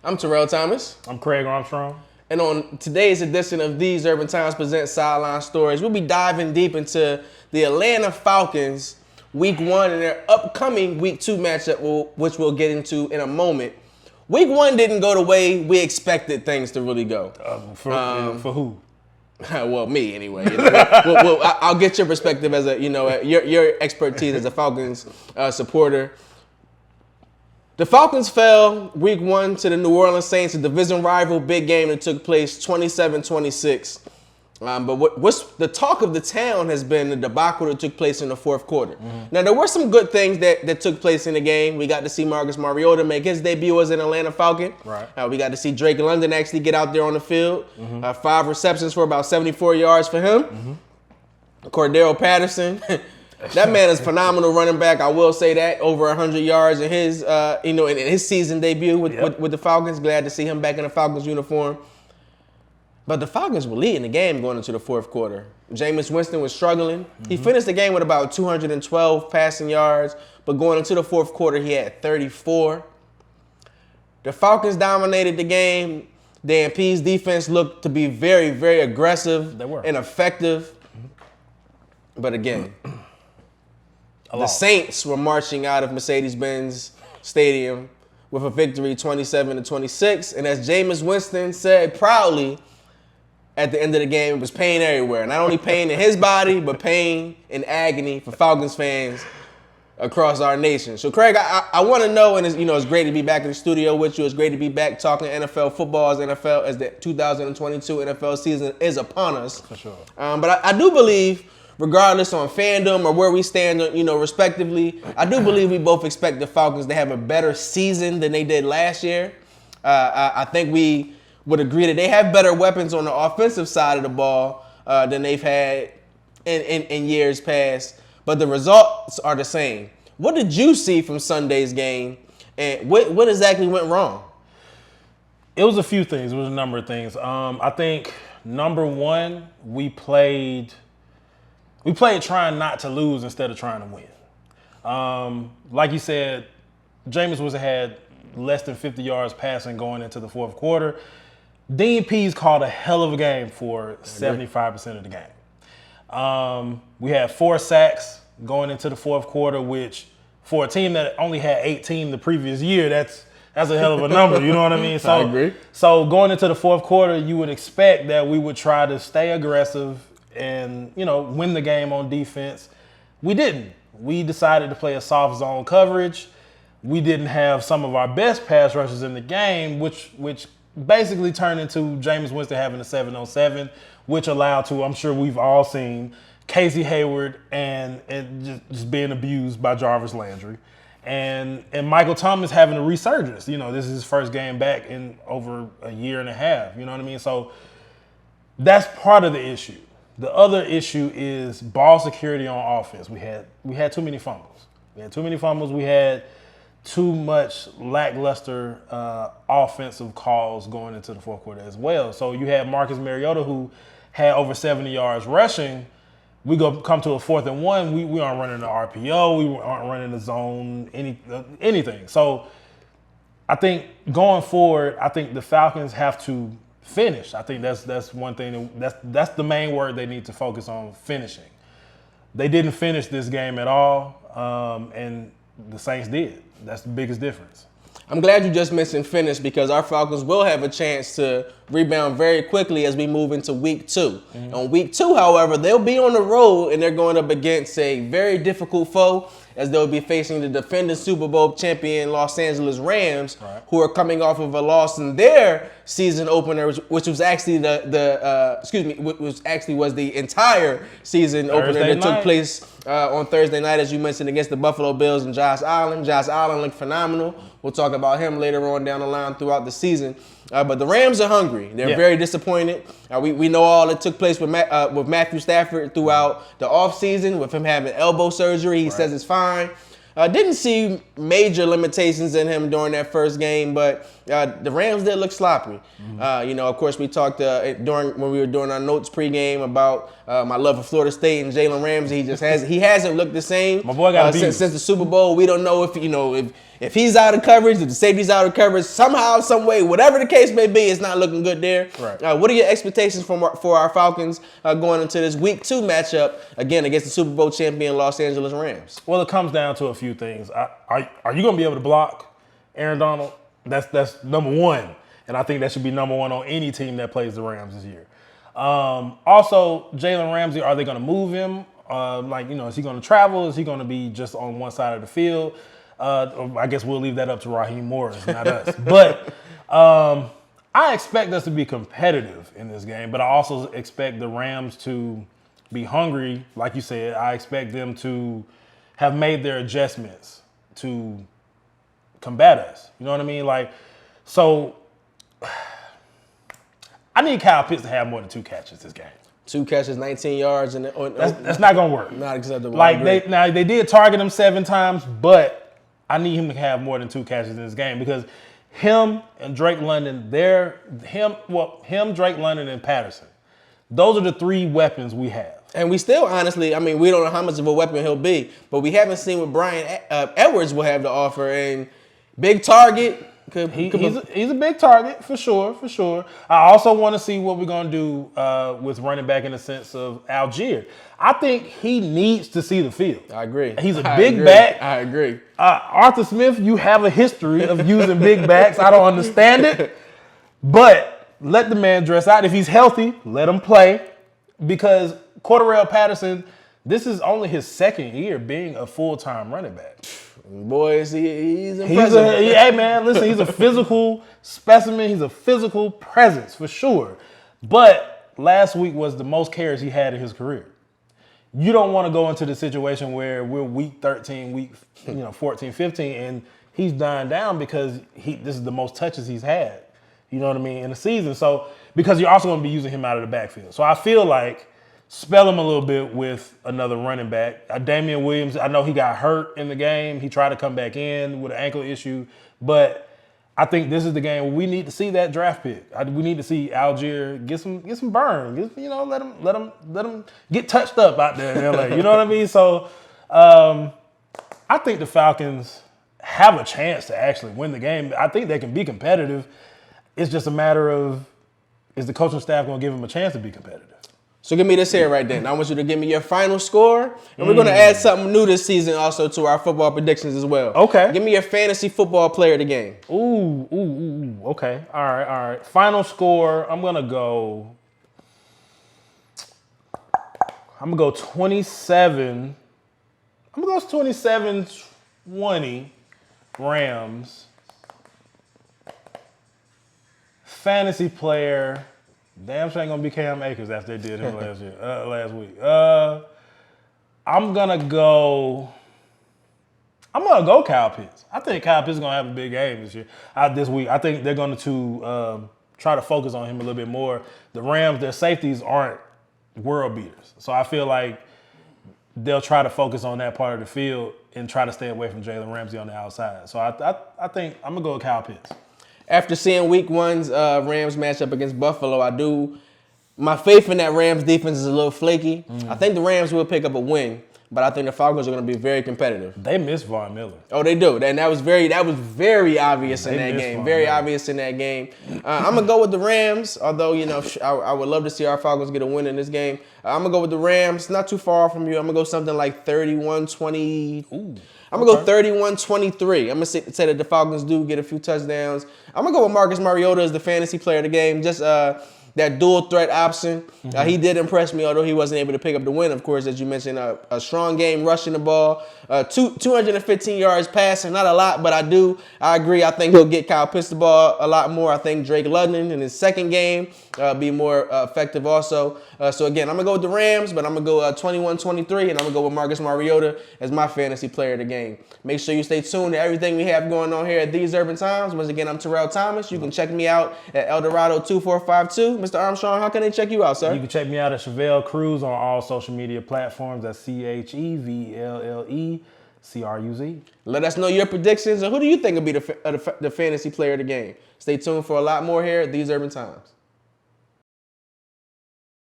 I'm Terrell Thomas. I'm Cregg Armstrong. And on today's edition of These Urban Times Present Sideline Stories, we'll be diving deep into the Atlanta Falcons Week 1 and their upcoming Week 2 matchup, which we'll get into in a moment. Week 1 didn't go the way we expected things to really go. For who? Well, me anyway. I'll get your perspective as your expertise as a Falcons supporter. The Falcons fell Week 1 to the New Orleans Saints, a division rival, big game that took place 27-26. But what's the talk of the town has been the debacle that took place in the fourth quarter. Mm-hmm. Now, there were some good things that took place in the game. We got to see Marcus Mariota make his debut as an Atlanta Falcon. Right. We got to see Drake London actually get out there on the field. Mm-hmm. 5 receptions for about 74 yards for him. Mm-hmm. Cordero Patterson. That man is phenomenal running back. I will say that, over 100 yards in his, in his season debut with the Falcons. Glad to see him back in the Falcons uniform. But the Falcons were leading the game going into the fourth quarter. Jameis Winston was struggling. Mm-hmm. He finished the game with about 212 passing yards, but going into the fourth quarter, he had 34. The Falcons dominated the game. Dan P's defense looked to be very, very aggressive and effective. Mm-hmm. But again, the Saints were marching out of Mercedes-Benz Stadium with a victory 27-26. And as Jameis Winston said proudly, at the end of the game, it was pain everywhere. Not only pain in his body, but pain and agony for Falcons fans across our nation. So, Cregg, I want to know, and it's great to be back in the studio with you. It's great to be back talking NFL football as the 2022 NFL season is upon us. For sure. But I do believe, regardless on fandom or where we stand, respectively, I do believe we both expect the Falcons to have a better season than they did last year. I think we would agree that they have better weapons on the offensive side of the ball than they've had in years past. But the results are the same. What did you see from Sunday's game, and what exactly went wrong? It was a few things. It was a number of things. I think, number one, we played trying not to lose instead of trying to win. Like you said, Jameis Winston had less than 50 yards passing going into the fourth quarter. Dean Pease called a hell of a game for 75% of the game. We had 4 sacks going into the fourth quarter, which for a team that only had 18 the previous year, that's a hell of a number. You know what I mean? So, I agree. So going into the fourth quarter, you would expect that we would try to stay aggressive and win the game on defense. We didn't. We decided to play a soft zone coverage. We didn't have some of our best pass rushers in the game, which basically turned into Jameis Winston having a 7-on-7, which allowed to, I'm sure we've all seen, Casey Hayward and just being abused by Jarvis Landry. And Michael Thomas having a resurgence. This is his first game back in over a year and a half. You know what I mean? So that's part of the issue. The other issue is ball security on offense. We had too many fumbles. We had too much lackluster offensive calls going into the fourth quarter as well. So you had Marcus Mariota, who had over 70 yards rushing. We come to a 4th and 1. We aren't running the RPO. We aren't running the zone, anything. So I think going forward, I think the Falcons have to finish. I think that's one thing. That's the main word they need to focus on, finishing. They didn't finish this game at all, and the Saints did. That's the biggest difference. I'm glad you just mentioned finish, because our Falcons will have a chance to rebound very quickly as we move into Week 2. Mm-hmm. On Week 2, however, they'll be on the road and they're going up against a very difficult foe, as they'll be facing the defending Super Bowl champion Los Angeles Rams, right, who are coming off of a loss in their season opener, which was actually was the entire season opener that took place on Thursday night, as you mentioned, against the Buffalo Bills and Josh Allen. Josh Allen looked phenomenal. We'll talk about him later on down the line throughout the season. But the Rams are hungry. They're very disappointed. We know all that took place with Matthew Stafford throughout the offseason, with him having elbow surgery. He says it's fine. Didn't see major limitations in him during that first game, but the Rams did look sloppy. Of course, we talked when we were doing our notes pregame about my love for Florida State and Jalen Ramsey. He hasn't looked the same. My boy got since the Super Bowl. We don't know if he's out of coverage, if the safety's out of coverage, somehow, some way, whatever the case may be, it's not looking good there. Right. What are your expectations for our Falcons going into this Week 2 matchup, again, against the Super Bowl champion Los Angeles Rams? Well, it comes down to a few things. Are you going to be able to block Aaron Donald? That's number one. And I think that should be number one on any team that plays the Rams this year. Also, Jalen Ramsey, are they going to move him? Is he going to travel? Is he going to be just on one side of the field? I guess we'll leave that up to Raheem Morris, not us. But I expect us to be competitive in this game, but I also expect the Rams to be hungry. Like you said, I expect them to have made their adjustments to combat us. You know what I mean? So I need Kyle Pitts to have more than 2 catches this game. 2 catches, 19 yards, and that's not gonna work. Not acceptable. They did target him 7 times, but I need him to have more than 2 catches in this game because him and Drake London, Drake London, and Patterson. Those are the 3 weapons we have. And we still, honestly, we don't know how much of a weapon he'll be, but we haven't seen what Brian Edwards will have to offer. And big target. He's a big target, for sure. I also want to see what we're going to do with running back in the sense of Algier. I think he needs to see the field. I agree. He's a big back. I agree. Arthur Smith, you have a history of using big backs. I don't understand it. But let the man dress out. If he's healthy, let him play. Because Cordarrelle Patterson, this is only his 2nd year being a full-time running back. Boys, he's impressive. Hey, man, listen, he's a physical specimen. He's a physical presence for sure. But last week was the most carries he had in his career. You don't want to go into the situation where we're week 13, week 14, 15, and he's dying down because this is the most touches he's had, you know what I mean, in the season. So, because you're also going to be using him out of the backfield. So I feel like spell him a little bit with another running back. Damian Williams, I know he got hurt in the game. He tried to come back in with an ankle issue. But I think this is the game where we need to see that draft pick. We need to see Algier get some burn. Let him get touched up out there in LA. You know what I mean? So I think the Falcons have a chance to actually win the game. I think they can be competitive. It's just a matter of, is the coaching staff going to give them a chance to be competitive? So give me this here right then. I want you to give me your final score, and we're going to add something new this season also to our football predictions as well. Okay. Give me your fantasy football player of the game. Ooh. Okay. All right. Final score, I'm going to go 27. I'm going to go 27-20 Rams. Fantasy player. Damn sure ain't gonna be Cam Akers after they did him last week. I'm gonna go Kyle Pitts. I think Kyle Pitts is gonna have a big game this week. I think they're going to try to focus on him a little bit more. The Rams, their safeties aren't world beaters, so I feel like they'll try to focus on that part of the field and try to stay away from Jalen Ramsey on the outside. So I think I'm gonna go with Kyle Pitts. After seeing Week 1's Rams matchup against Buffalo, my faith in that Rams defense is a little flaky. I think the Rams will pick up a win, but I think the Falcons are going to be very competitive. They miss Von Miller. Oh, they do, and that was very obvious in that game. Very obvious in that game. I'm gonna go with the Rams, although I would love to see our Falcons get a win in this game. I'm gonna go with the Rams, not too far from you. I'm gonna go something like 31-20. Ooh. I'm going to go 31-23. I'm going to say that the Falcons do get a few touchdowns. I'm going to go with Marcus Mariota as the fantasy player of the game. Just that dual threat option. He did impress me, although he wasn't able to pick up the win, of course, as you mentioned. A strong game rushing the ball. 215 yards passing. Not a lot, but I agree. I think he'll get Kyle Pitts the ball a lot more. I think Drake London in his second game be more effective also. So, again, I'm going to go with the Rams, but I'm going to go 21-23, and I'm going to go with Marcus Mariota as my fantasy player of the game. Make sure you stay tuned to everything we have going on here at These Urban Times. Once again, I'm Terrell Thomas. You can check me out at Eldorado 2452. Mr. Armstrong, how can they check you out, sir? You can check me out at Chevelle Cruz on all social media platforms. That's ChevelleCruz. CRUZ. Let us know your predictions, and who do you think will be the fantasy player of the game? Stay tuned for a lot more here at These Urban Times.